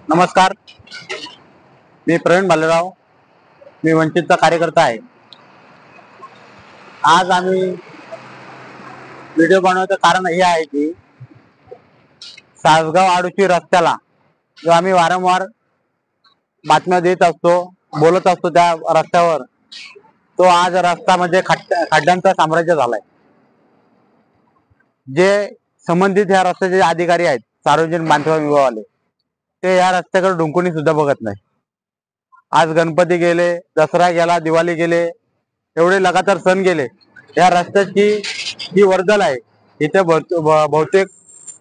नमस्कार, मी प्रवीण भालेराव. मी वंचितचा कार्यकर्ता आहे. आज आम्ही व्हिडिओ बनवण्याचं कारण हे आहे की सासगाव आडुची रस्त्याला जो आम्ही वारंवार बातम्या देत असतो, बोलत असतो, त्या रस्त्यावर तो आज रस्ता म्हणजे खड्ड्यांचा साम्राज्य झालाय. जे संबंधित ह्या रस्त्याचे अधिकारी आहेत, सार्वजनिक बांधकाम विभागावाले, ते या रस्त्याकडे डुंकुनी सुद्धा बघत नाही. आज गणपती गेले, दसरा गेला, दिवाळी गेले, एवढे लगातार सण गेले. या रस्त्याची जी वर्दळ आहे, इथे बहुतेक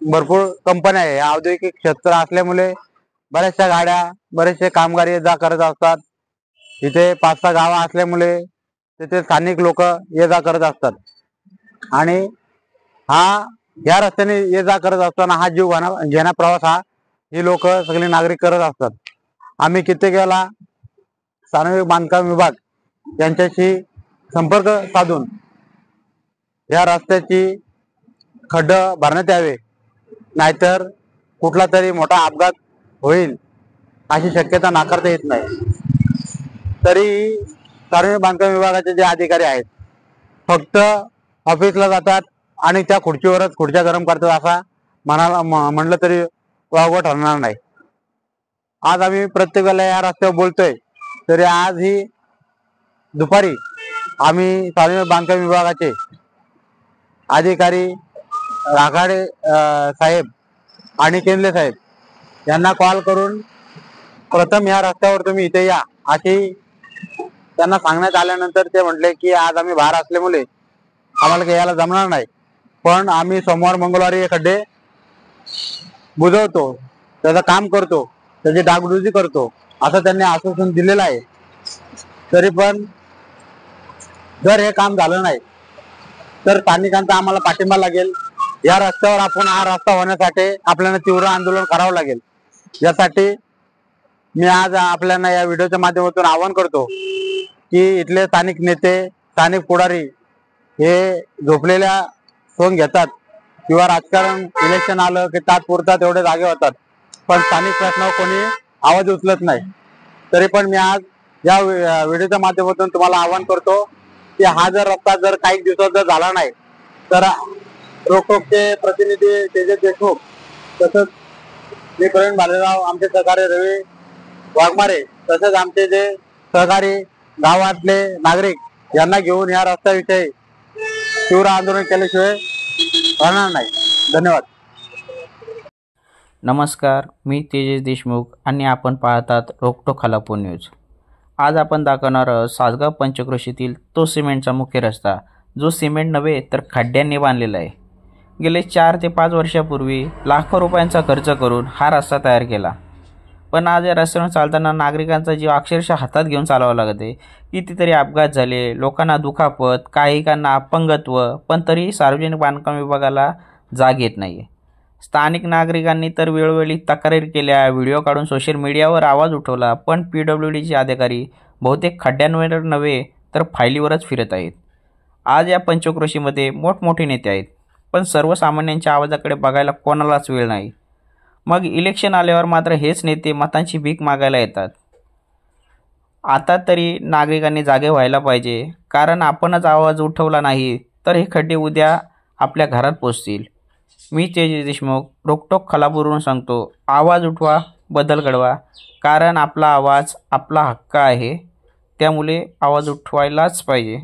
भरपूर कंपन्या आहे. औद्योगिक क्षेत्र असल्यामुळे बऱ्याचशा गाड्या, बरेचसे कामगार ये जा करत असतात. इथे 5-6 गावं असल्यामुळे तिथे स्थानिक लोक ये जा करत असतात. आणि या रस्त्याने ये जा करत असताना हा जीव घेणा प्रवास ही लोक सगळे नागरिक करत असतात. आम्ही कित्येक वेळेला सार्वजनिक बांधकाम विभाग यांच्याशी संपर्क साधून या रस्त्याची खड्ड भरण्यात यावे, नाहीतर कुठला तरी मोठा अपघात होईल अशी शक्यता नाकारता येत नाही. तरी सार्वजनिक बांधकाम विभागाचे जे अधिकारी आहेत फक्त ऑफिसला जातात आणि त्या खुर्च्या गरम करतात, असा म्हणलं तरी वावगं ठरणार नाही. आज आम्ही प्रत्येक वेळेला या रस्त्यावर बोलतोय, तरी आज ही दुपारी आम्ही सार्वजनिक बांधकाम विभागाचे अधिकारी राखाडे साहेब आणि केंद्रे साहेब यांना कॉल करून प्रथम या रस्त्यावर तुम्ही इथे या अशी त्यांना सांगण्यात आल्यानंतर ते म्हटले की आज आम्ही बाहेर असल्यामुळे आम्हाला यायला जमणार नाही, पण आम्ही सोमवार मंगळवारी हे खड्डे बुजवतो, त्याचं काम करतो, त्याची डागडुजी करतो असं त्यांनी आश्वासन दिलेलं आहे. तरी पण जर हे काम झालं नाही तर स्थानिकांचा आम्हाला पाठिंबा लागेल. या रस्त्यावर हा रस्ता होण्यासाठी आपल्याला तीव्र आंदोलन करावं लागेल. यासाठी मी आज आपल्याला या व्हिडिओच्या माध्यमातून आवाहन करतो की इथले स्थानिक नेते, स्थानिक पुढारी हे झोपलेल्या सोंग घेतात किंवा राजकारण इलेक्शन आलं की तात्पुरता तेवढे जागे होतात, पण स्थानिक प्रश्नावर कोणी आवाज उचलत नाही. तरी पण मी आज या व्हिडिओच्या माध्यमातून तुम्हाला आवाहन करतो की हा जर रस्ता जर काही दिवसात जर झाला नाही तर रोकटोकचे प्रतिनिधी तेजस देशमुख, तसंच मी प्रवीण भालेराव, आमचे सहकारी रवी वाघमारे, तसेच आमचे जे सहकारी गावातले नागरिक यांना घेऊन या रस्त्याविषयी तीव्र आंदोलन केल्याशिवाय राहणार नाही. धन्यवाद. नमस्कार, मी तेजस देशमुख आणि आपण पाहतात रोकटोक खालापूर न्यूज. आज आपण दाखवणार आहोत सासगाव पंचक्रोशीतील तो सिमेंटचा मुख्य रस्ता, जो सिमेंट नव्हे तर खड्ड्यांनी बांधलेला आहे. गेले 4 ते 5 वर्षापूर्वी लाखो रुपयांचा खर्च करून हा रस्ता तयार केला, पण आज या रस्त्यावर चालताना नागरिकांचा जीव अक्षरशः हातात घेऊन चालावा लागत आहे. कितीतरी अपघात झाले, लोकांना दुखापत, काहीकांना अपंगत्व, पण तरीही सार्वजनिक बांधकाम विभागाला जाग येत नाही. स्थानिक नागरिकांनी तर वेळोवेळी तक्रारी केल्या, व्हिडिओ काढून सोशल मीडियावर आवाज उठवला, पण PWDचे अधिकारी बहुतेक खड्ड्यांवर नव्हे तर फायलीवरच फिरत आहेत. आज या पंचक्रोशीमध्ये मोठमोठे नेते आहेत, पण सर्वसामान्यांच्या आवाजाकडे बघायला कोणालाच वेळ नाही. मग इलेक्शन आल्यावर मात्र हेच नेते मतांची भीक मागायला येतात. आता तरी नागरिकांनी जागे व्हायला पाहिजे, कारण आपणच आवाज उठवला नाही तर हे खड्डे उद्या आपल्या घरात पोचतील. मी तेजस देशमुख रोकटोक खालापूरवरून सांगतो, आवाज उठवा, बदल घडवा, कारण आपला आवाज आपला हक्क आहे, त्यामुळे आवाज उठवायलाच पाहिजे.